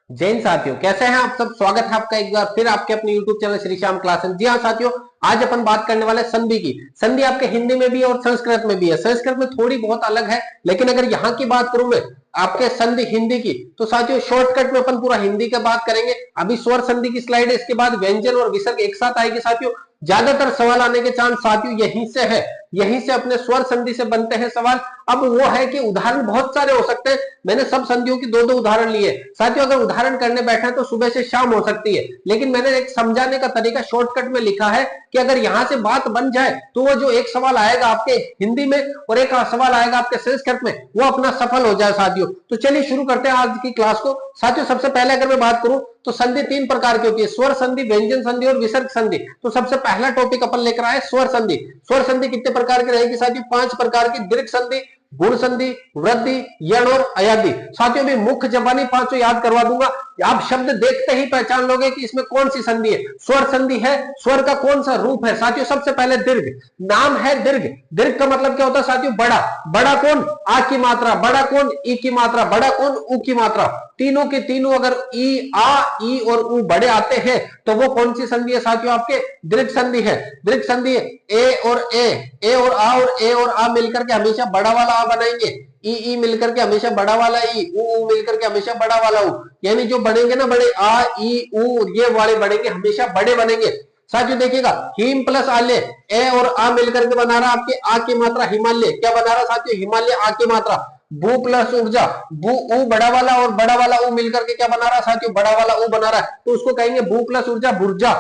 जैन साथियों, कैसे हैं आप सब। स्वागत है आपका एक बार फिर आपके अपने YouTube channel Shri Shyam classes. जी हाँ साथियों, आज अपन बात करने वाले संधि की। संधि आपके हिंदी में भी है और संस्कृत में भी है। संस्कृत में थोड़ी बहुत अलग है, लेकिन अगर यहाँ की बात करूं मैं आपके संधि हिंदी की, तो साथियों शॉर्टकट में अपन पूरा हिंदी का बात करेंगे। अभी स्वर संधि की स्लाइड है, इसके बाद व्यंजन और विसर्ग एक साथ आएगी साथियों। ज्यादातर सवाल आने के चांस साथियों यहीं से है, यहीं से अपने स्वर संधि से बनते हैं सवाल। अब वो है कि उदाहरण बहुत सारे हो सकते हैं, मैंने सब संधियों की दो दो उदाहरण लिए साथियों। अगर उदाहरण करने बैठे तो सुबह से शाम हो सकती है, लेकिन मैंने एक समझाने का तरीका शॉर्टकट में लिखा है कि अगर यहां से बात बन जाए तो वो जो एक सवाल आएगा आपके हिंदी में और एक सवाल आएगा आपके संस्कृत में, वो अपना सफल हो जाए साथियों। तो चलिए शुरू करते हैं आज की क्लास को साथियों। सबसे पहले अगर मैं बात करूं तो संधि तीन प्रकार की होती है, स्वर संधि, व्यंजन संधि और विसर्ग संधि। तो सबसे पहला टॉपिक अपन लेकर आए स्वर संधि। स्वर संधि कितने प्रकार की रहेगी साथियों? पांच प्रकार की। दीर्घ संधि, गुण संधि, वृद्धि, यण और अयादि। साथियों भी मुख्य जबानी पांचों याद करवा दूंगा, आप शब्द देखते ही पहचान लोगे कि इसमें कौन सी संधि है। स्वर संधि है, स्वर का कौन सा रूप है साथियों? सबसे पहले दीर्घ। नाम है दीर्घ। दीर्घ का मतलब क्या होता है साथियों? बड़ा। बड़ा कौन? आ की मात्रा। बड़ा कौन? ई की मात्रा। बड़ा कौन? ऊ की मात्रा। तीनों के तीनों अगर ई, आ, ई और ऊ बड़े आते हैं तो वो कौन सी संधि है साथियों? आपके दीर्घ संधि है। दीर्घ संधि ए और ए और आ और ए और आ मिलकर के हमेशा बड़ा वाला आ बनाएंगे। ई मिलकर के हमेशा बड़ा वाला ई, ऊ मिलकर के हमेशा बड़ा वाला ऊ। यानी जो बनेंगे ना बड़े, आ, ई, ऊ, ये वाले बनेंगे हमेशा बड़े बनेंगे साथियों। देखिएगा हिम प्लस आल्य, ए और आ मिलकर के बना रहा आपके आ की मात्रा हिमालय। क्या बना रहा साथियों? हिमालय आ की मात्रा। भू प्लस ऊर्जा, भू ऊ बड़ा वाला और बड़ा वाला ऊ मिलकर के क्या बना रहा साथियों? बड़ा वाला ऊ बना रहा है, तो उसको कहेंगे भू प्लस ऊर्जा भुर्जा।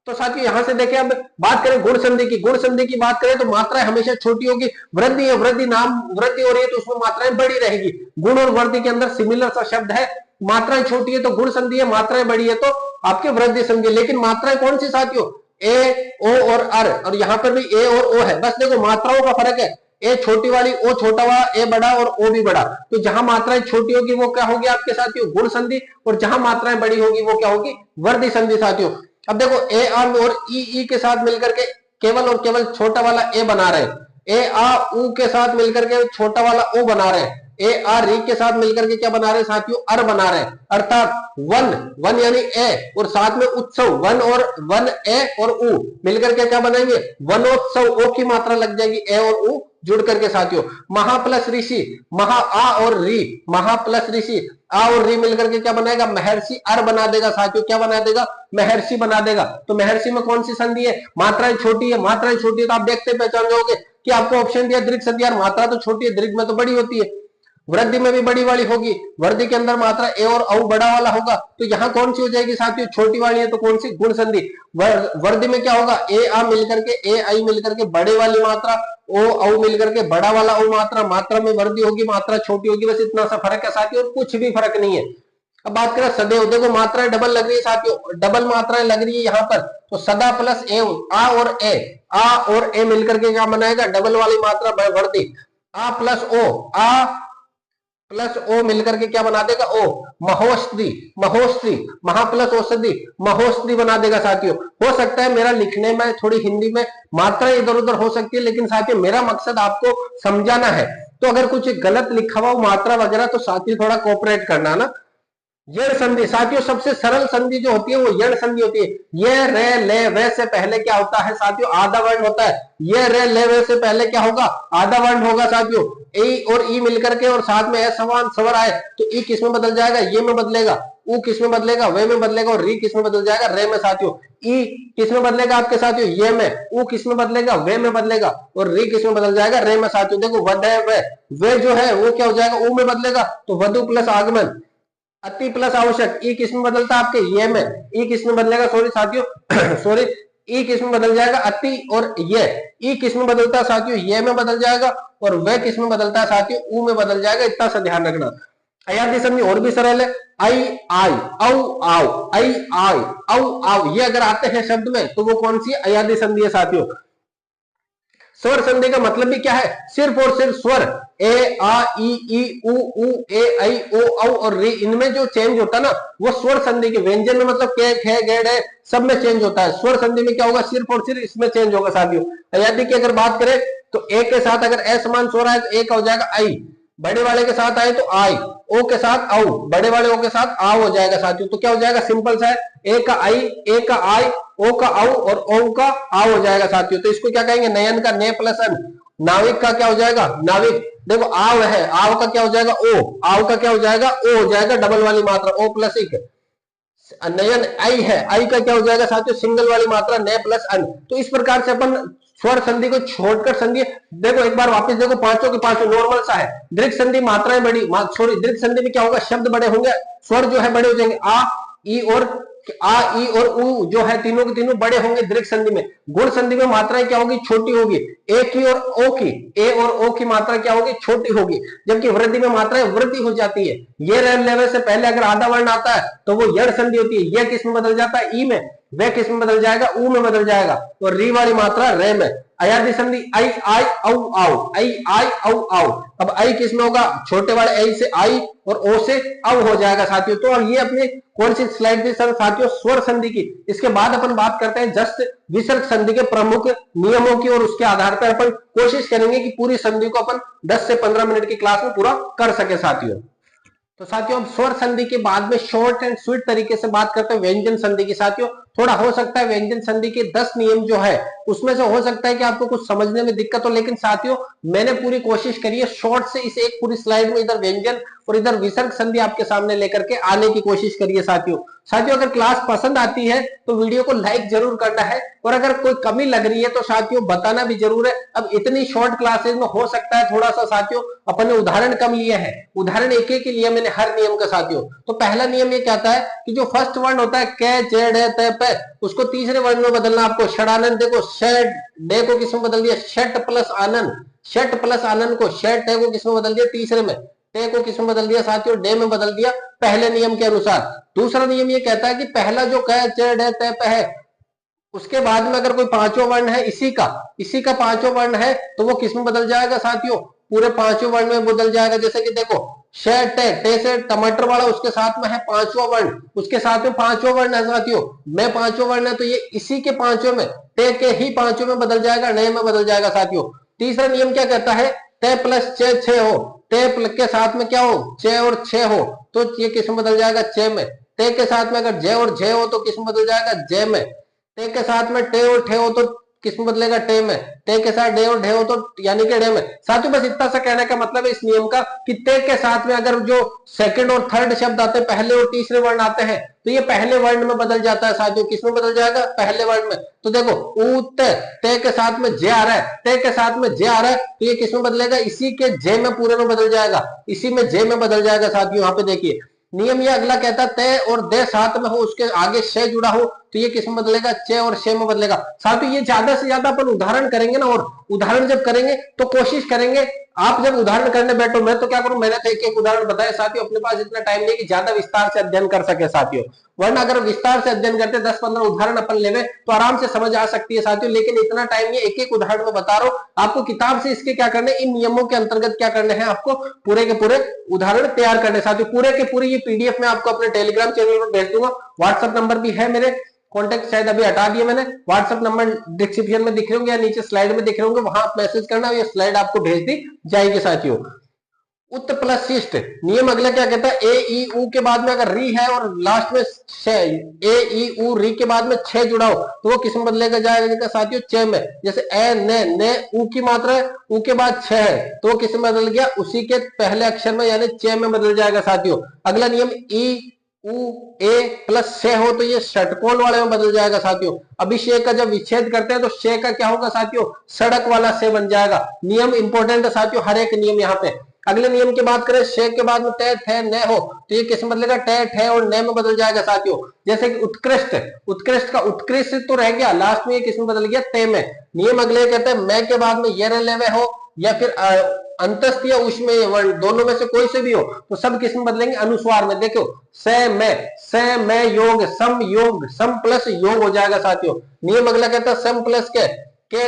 तो साथियों यहां से देखें, अब बात करें गुण संधि की। गुण संधि की बात करें तो मात्राएं हमेशा छोटी होगी। वृद्धि है, वृद्धि नाम वृद्धि हो रही है तो उसमें मात्राएं बड़ी रहेगी। गुण और वृद्धि के अंदर सिमिलर सा शब्द है। मात्राएं छोटी है तो गुण संधि है, मात्राएं बड़ी है तो आपके वृद्धि संधि। लेकिन मात्राएं कौन सी साथियों? ए, ओ और अर, और यहां पर भी ए और ओ है। बस देखो मात्राओं का फर्क है, ए छोटी वाली, ओ छोटा वाला, ए बड़ा और ओ भी बड़ा। तो जहां मात्राएं छोटी होगी वो क्या होगी आपके साथियों? गुण संधि, और जहां मात्राएं बड़ी होगी वो क्या होगी? वृद्धि संधि साथियों। अब देखो ए आ और ई के साथ मिलकर के केवल और केवल छोटा वाला ए बना रहे हैं। ए आ ऊ के साथ मिलकर के छोटा वाला ओ बना रहे हैं। ए आर री के साथ मिलकर के क्या बना रहे हैं साथियों? अर बना रहे हैं। अर्थात वन, वन यानी ए और साथ में उत्सव, वन और वन ए और ऊ मिलकर के क्या बनाएंगे? वनोत्सव। ओ की मात्रा लग जाएगी ए और ऊ जुड़ करके साथियों। महा प्लस ऋषि, महा आ और री, महा प्लस ऋषि, आ और री मिलकर के क्या बनाएगा? महर्षि अर बना देगा साथियों। क्या बना देगा? महर्षि बना देगा। तो महर्षि में कौन सी संधि है? मात्राएं छोटी है। मात्राएं छोटी है तो आप देखते पहचान जाओगे कि आपको ऑप्शन दिया दीर्घ संधि, यार मात्रा तो छोटी है, दीर्घ में तो बड़ी होती है। वृद्धि में भी बड़ी वाली होगी, वृद्धि के अंदर मात्रा ए और औ बड़ा वाला होगा। तो यहाँ कौन सी हो जाएगी साथियों? छोटी वाली है तो कौन सी? गुण संधि। वृद्धि में क्या होगा? ए आ मिलकर के, ए आई मिलकर के बड़े वाली मात्रा, ओ औ मिलकर के बड़ा वाला ओ मात्रा। मात्रा में वृद्धि होगी, मात्रा छोटी होगी, बस इतना सा फर्क है साथियों, कुछ भी फर्क नहीं है। अब बात करें सदैव, देखो मात्राएं डबल लग रही है साथियों, डबल मात्राएं लग रही है यहाँ पर। तो सदा प्लस ए, आ और ए, आ और ए मिलकर के क्या बनाएगा? डबल वाली मात्रा वृद्धि। आ प्लस ओ, आ प्लस ओ मिलकर के क्या बना देगा? ओ। महोषधि, महोषधि, महा प्लस औषधि, महोषधि बना देगा साथियों। हो सकता है मेरा लिखने में थोड़ी हिंदी में मात्रा इधर उधर हो सकती है, लेकिन साथियों मेरा मकसद आपको समझाना है। तो अगर कुछ गलत लिखा हुआ मात्रा वगैरह तो साथियों थोड़ा कोऑपरेट करना ना। यण संधि साथियों, सबसे सरल संधि जो होती है वो यण संधि होती है। ये रे ले वे से पहले क्या होता है साथियों? आधा वर्ण होता है। ये रे ले वे से पहले क्या होगा? आधा वर्ण होगा साथियों। ए और ई मिलकर के और साथ में समान स्वर आए तो ई किस में बदल जाएगा? ये में बदलेगा। ऊ किस में बदलेगा? वे में बदलेगा। और री किस में बदल जाएगा? रे में साथियों। ई किस में बदलेगा आपके साथियों? ये में। ऊ किस में बदलेगा? वे में बदलेगा। और री किस में बदल जाएगा? रे में साथियों। देखो वध है वे जो है वो क्या हो जाएगा? ऊ में बदलेगा। तो वधु प्लस आगमन, अति प्लस आवश्यक, ई किस में बदलता है आपके? ये में। ई किस में बदलेगा? सॉरी साथियों सॉरी, ई किस में बदल जाएगा? अति और ये। ई किस में बदलता है साथियों? ये में बदल जाएगा। और वह किस में बदलता है साथियों? ऊ में बदल जाएगा। इतना सा ध्यान रखना। अयादी संधि और भी सरल है। आई आई, औ आओ, आई आई, औ आओ, ये अगर आते हैं शब्द में तो वो कौन सी अयादी संधि है साथियों? स्वर संधि का मतलब भी क्या है? सिर्फ और सिर्फ स्वर। ए आ ई ऊ ए आई ओ औ और री, इनमें जो चेंज होता है ना वो स्वर संधि के। व्यंजन में मतलब के, खे, गेड़ है, सब में चेंज होता है। स्वर संधि में क्या होगा? सिर्फ और सिर्फ इसमें चेंज होगा साथियों। अयादी की अगर बात करें तो ए के साथ अगर ए समान स्वर है तो ए का हो जाएगा आई। बड़े वाले के साथ आए तो आई, ओ के साथ औ, बड़े वाले ओ के साथ आ हो जाएगा साथियों। तो क्या हो जाएगा, सिंपल सा है, ए का आई, ए का आई, ओ का औ और ओ का आ हो जाएगा साथियों। तो इसको क्या कहेंगे, नयन का ने प्लस अन। नाविक का क्या हो जाएगा, नाविक। देखो आव है, आव का क्या हो जाएगा, ओ, आव का क्या हो जाएगा, ओ हो जाएगा, डबल वाली मात्रा, ओ प्लस इक। नयन आई है, आई का क्या हो जाएगा साथियों, सिंगल वाली मात्रा, ने प्लस अन। तो इस प्रकार से अपन स्वर संधि को छोड़कर संधि, देखो एक बार वापस देखो, पांचों के पांचों नॉर्मल सा है। दीर्घ संधि मात्राएं बड़ी, सॉरी दीर्घ संधि में क्या होगा, शब्द बड़े होंगे, स्वर जो है बड़े हो जाएंगे। आ, ई और आ, ई और उ जो है तीनों के तीनों बड़े होंगे दीर्घ संधि में। गुण संधि में मात्राएं क्या होगी, छोटी होगी। ए की और ओ की, ए और ओ की मात्रा क्या होगी, छोटी होगी। जबकि वृद्धि में मात्राएं वृद्धि हो जाती है। ये लेवल से पहले अगर आधा वर्ण आता है तो वो यड़ संधि होती है, यह किस में बदल जाता है, ई में। वह किस में बदल जाएगा, ऊ में बदल जाएगा। और री वाली मात्रा रे में। अयादी संधि आई, आई, औ, आओ, आई, आई, औ, आओ। अब आई किस में होगा, छोटे वाले आई से आई और ओ से औ हो जाएगा साथियों। तो ये अपने कौन सी स्लाइड थी सर साथियों, स्वर संधि की। इसके बाद अपन बात करते हैं जस्ट विसर्ग संधि के प्रमुख नियमों की, और उसके आधार पर अपन कोशिश करेंगे कि पूरी संधि को अपन 10 से 15 मिनट की क्लास में पूरा कर सके साथियों। तो साथियों अब स्वर संधि के बाद में शॉर्ट एंड स्वीट तरीके से बात करते हैं व्यंजन संधि की। साथियों थोड़ा हो सकता है व्यंजन संधि के 10 नियम जो है उसमें से हो सकता है कि आपको कुछ समझने में दिक्कत हो, लेकिन साथियों मैंने पूरी कोशिश करी है शॉर्ट से इस एक पूरी स्लाइड में इधर व्यंजन और इधर विसर्ग संधि आपके सामने लेकर के आने की कोशिश करिए साथियों। साथियों अगर क्लास पसंद आती है तो वीडियो को लाइक जरूर करना है, और अगर कोई कमी लग रही है तो साथियों बताना भी जरूर है। अब इतनी शॉर्ट क्लासेस में हो सकता है थोड़ा सा साथियों अपन ने उदाहरण कम लिए हैं, उदाहरण एक एक लिया मैंने हर नियम का साथियों। तो पहला नियम ये कहता है कि जो फर्स्ट वर्ण होता है कै, चे, डे, ते, पे, उसको तीसरे वर्ण में बदलना आपको। षडानंद देखो शेड, डे को किसमें बदल दिया, शट प्लस आनंद, शट प्लस आनंद को शेड, टे को किसमें बदल दिया, तीसरे में, टे को किसमें बदल दिया साथियों, डे में बदल दिया, पहले नियम के अनुसार। दूसरा नियम ये कहता है कि पहला जो कै, चे, डे, ते, पे है उसके बाद में अगर कोई पांचों वर्ण है इसी का पांचों वर्ण है तो वो किसमें बदल जाएगा साथियों, पूरे पांचों वर्ण में बदल जाएगा। जैसे कि देखो शे, टे से टमाटर वाला उसके साथ में है पांचवा वर्ण, उसके साथ में पांचवा वर्ण है साथियों, मैं पांचवा वर्ण है तो ये इसी के पांचों में, टे के ही पांचों में बदल जाएगा, नए में बदल जाएगा साथियों। तीसरा नियम क्या कहता है, ते प्लस चे, छे हो, टे के साथ में क्या हो, चे और छे हो तो ये किसमें बदल जाएगा, चे में। टे के साथ में अगर जे और जे हो तो किसमें बदल जाएगा, जे में। टे के साथ में टे और ठे हो तो किस में बदलेगा, टे में। टे के साथ डे और ढे हो तो यानी कि डे में। साथियों बस इतना सा कहने का मतलब है इस नियम का कि टे के साथ में अगर जो सेकंड और थर्ड शब्द आते हैं, पहले और तीसरे वर्ण आते हैं तो ये पहले वर्ण में बदल जाता है साथियों। किस में बदल जाएगा, पहले वर्ण में। तो देखो ऊत, टे के साथ में जे आ रहा है, टे के साथ में जे आ रहा है तो ये किस में बदलेगा, इसी के जे में पूरे में बदल जाएगा, इसी में जे में बदल जाएगा साथियों। यहाँ पे देखिए नियम ये अगला कहता है ते और दे साथ में हो उसके आगे शे जुड़ा हो तो ये किस में बदलेगा, चे और शे में बदलेगा। साथियों ये ज्यादा से ज्यादा अपन उदाहरण करेंगे ना, और उदाहरण जब करेंगे तो कोशिश करेंगे आप जब उदाहरण करने बैठो, मैं तो क्या करूं, मैंने तो एक एक उदाहरण बताया साथियों, अपने पास इतना टाइम नहीं कि ज्यादा विस्तार से अध्ययन कर सके साथियों। वरना अगर विस्तार से अध्ययन करते 10-15 उदाहरण अपन लेवे तो आराम से समझ आ सकती है साथियों, लेकिन इतना टाइम नहीं, एक एक उदाहरण में बता रहा हूं आपको। किताब से इसके क्या करने, इन नियमों के अंतर्गत क्या करने हैं आपको, पूरे के पूरे उदाहरण तैयार करने साथियों। पूरे के पूरे ये पीडीएफ में आपको अपने टेलीग्राम चैनल पर भेज दूंगा। व्हाट्सएप नंबर भी है मेरे, कॉन्टेक्ट शायद अभी हटा दिए मैंने, व्हाट्सएप नंबर डिस्क्रिप्शन में दिख रहे होंगे या नीचे स्लाइड में दिख रहे होंगे, वहां आप मैसेज करना, ये स्लाइड आपको भेज दी जाएगी साथियों। उत प्लस शिष्ट नियम अगला क्या कहता है, ए ई ऊ के बाद में अगर री है और लास्ट में ए ई ऊ री के बाद में छे जुड़ा हो तो वो किस में बदलेगा जाएगा साथियों, चे में। जैसे ए ने ऊ की मात्रा है, ऊ के बाद छे है तो वो किस में बदल गया, उसी के पहले अक्षर में यानी चे में बदल जाएगा साथियों। अगला नियम ई उ ए प्लस शे हो तो ये षटकोण वाले में बदल जाएगा साथियों। अभी शे का जब विच्छेद करते हैं तो शे का क्या होगा साथियों, सड़क वाला से बन जाएगा। नियम इंपॉर्टेंट है साथियों, हर एक नियम यहाँ पे। अगले नियम की बात करें, शे के बाद में टे, थे, ने हो तो ये किस में बदलेगा, टे, ठे और ने में बदल जाएगा साथियों। जैसे कि उत्कृष्ट, उत्कृष्ट का उत्कृष्ट तो रह गया, लास्ट में ये किस में बदल गया, ते में। नियम अगले कहते हैं मैं के बाद में ये लेवे हो या फिर अंतस्थ या उष्मेय वर्ण दोनों में से कोई से भी हो तो सब किस में बदलेंगे, अनुस्वार में। देखो से में योग, सम प्लस योग हो जाएगा साथियों। नियम अगला कहता है सम प्लस के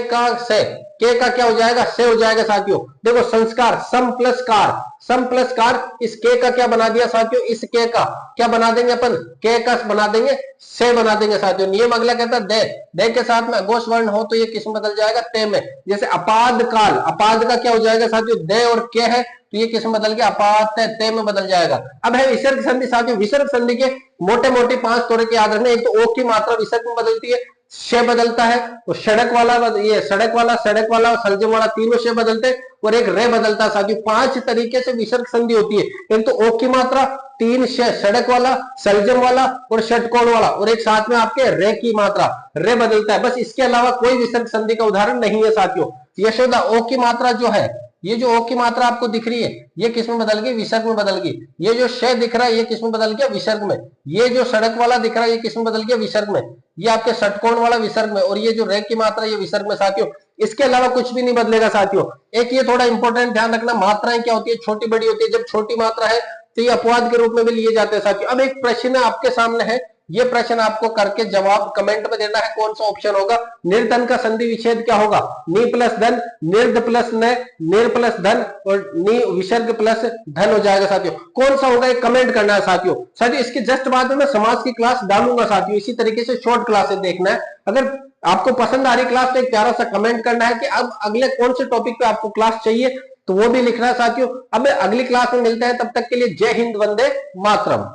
का से, के का क्या हो जाएगा, से हो जाएगा साथियों। देखो संस्कार, सम प्लस कार, सम प्लस कार, इस के का क्या बना दिया साथियों, इस के का क्या बना देंगे अपन, के का बना देंगे से बना देंगे साथियों। नियम अगला कहता है दे के साथ में अघोष वर्ण हो तो ये किस में बदल जाएगा, ते में। जैसे अपाद काल, अपाद का क्या हो जाएगा साथियों, दे और के है तो ये किस में बदल गया, अपात ते में बदल जाएगा। अब है विसर्ग संधि साथियों, विसर्ग संधि के मोटे मोटे 5 तोड़े के याद रखने। एक तो ओ की मात्रा विसर्ग में बदलती है, शे बदलता है, तो सड़क वाला, ये सड़क वाला और सलजम वाला तीनों शे बदलते हैं, और एक रे बदलता है साथियों। 5 तरीके से विसर्ग संधि होती है। एक तो ओ की मात्रा, 3 शे, सड़क वाला, सलजम वाला और षटकोण वाला, और एक साथ में आपके रे की मात्रा, रे बदलता है। बस इसके अलावा कोई विसर्ग संधि का उदाहरण नहीं है साथियों। यशोदा, ओ की मात्रा जो है, ये जो ओ की मात्रा आपको दिख रही है ये किस में बदल गई, विसर्ग में बदल गई। ये जो शय दिख रहा है ये किस में बदल गया, विसर्ग में। ये जो सड़क वाला दिख रहा है ये किस में बदल गया, विसर्ग में। ये आपके षटकोण वाला विसर्ग में, और ये जो रे की मात्रा ये विसर्ग में साथियों। इसके अलावा कुछ भी नहीं बदलेगा साथियों। एक ये थोड़ा इंपॉर्टेंट ध्यान रखना, मात्राएं क्या होती है, छोटी बड़ी होती है। जब छोटी मात्रा है तो ये अपवाद के रूप में भी लिए जाते हैं साथियों। अब एक प्रश्न आपके सामने है, ये प्रश्न आपको करके जवाब कमेंट में देना है, कौन सा ऑप्शन होगा। निर्धन का संधि विच्छेद क्या होगा, नी प्लस धन, निर्ध प्लस न, निर प्लस धन और नी विसर्ग प्लस धन हो जाएगा साथियों। कौन सा होगा ये कमेंट करना है साथियों। साथियों इसके जस्ट बाद में मैं समाज की क्लास डालूंगा साथियों, इसी तरीके से शॉर्ट क्लासेस देखना है। अगर आपको पसंद आ रही क्लास तो एक प्यारा सा कमेंट करना है कि अब अगले कौन से टॉपिक पे आपको क्लास चाहिए, तो वो भी लिखना है साथियों। अब अगली क्लास में मिलते हैं, तब तक के लिए जय हिंद, वंदे मातरम।